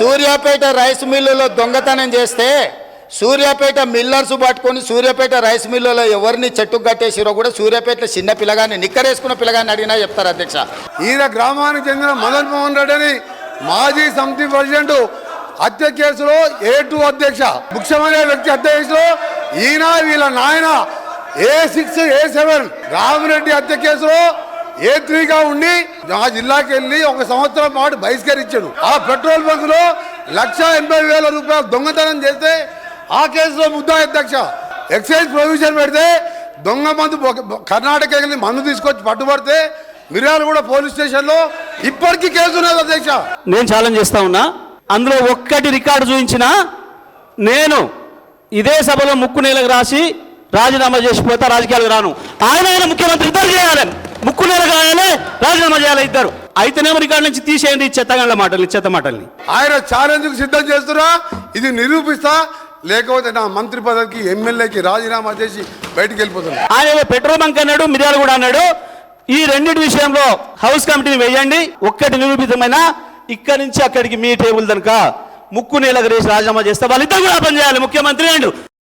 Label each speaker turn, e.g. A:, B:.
A: Suryapet rice మిల్లులో దొంగతనం చేస్తే సూర్యాపేట మిల్లర్స్ పట్టుకొని సూర్యాపేట రైస్ మిల్లులో ఎవరిని చెట్టుకు కట్టేసిరో కూడా సూర్యాపేటలో చిన్న పిల్లగాన్ని నిక్కరేసుకున్న పిల్లగాన్ని అడిగినా చెప్తారు అధ్యక్ష.
B: ఈయన గ్రామానికి చెందిన మదన్ మోహన్ రెడ్డి అని మాజీ సమితి ప్రెసిడెంట్ హత్య కేసులో A2 అధ్యక్ష, ముఖ్యమైన వ్యక్తి హత్య కేసులో ఈయన వీళ్ళ నాయన A6 A7 రామిరెడ్డి హత్య కేసులో A3గా ఉండి ఆ జిల్లాకి వెళ్ళి 1 సంవత్సరం పాటు బహిష్కరించాడు. ఆ పెట్రోల్ బంక్ లో 1,80,000 రూపాయలు దొంగతనం చేస్తే ఆ కేసులో ముద్దాయి అధ్యక్ష. ఎక్సైజ్ ప్రొవిజన్ పెడితే దొంగ మందు కర్ణాటక వెళ్ళి మందు తీసుకొచ్చి పట్టుబడితే మిర్యాలగూడ పోలీస్ స్టేషన్లో ఇప్పటికీ కేసు ఉన్నది అధ్యక్ష.
C: నేను ఛాలెంజ్ చేస్తా ఉన్నా, అందులో ఒక్కటి రికార్డు చూపించిన నేను ఇదే సభలో ముక్కు నేలకు రాసి రాజీనామా చేసిపోతా, రాజకీయాలకు రాను. ఆయన ముఖ్యమంత్రి ఇద్దరు చేయాలి, ముక్కు నేలకు రాయాలి, రాజీనామా చేయాలి ఇద్దరు. అయితేనేమో రికార్డు నుంచి తీసేయండి ఈ చెత్తగండ్ల మాటలు, చెత్త మాటల్ని.
B: ఆయన ఛాలెంజ్కు సిద్ధం చేస్తున్నా, ఇది నిరూపిస్తా, లేకపోతే నా మంత్రి పదవికి ఎమ్మెల్యేకి రాజీనామా చేసి బయటికి వెళ్ళిపోతున్నా.
C: ఆయన పెట్రోల్ బంక్ అన్నాడు, మిర్యాలు కూడా అన్నాడు. ఈ రెండింటి విషయంలో హౌస్ కమిటీని వేయండి. ఒక్కటి నిరూపితమైన ఇక్కడి నుంచి అక్కడికి మీ టేబుల్ దనక ముక్కు నేలకు రేసి రాజీనామా చేస్తే వాళ్ళిద్దరు కూడా పనిచేయాలి, ముఖ్యమంత్రి అండ్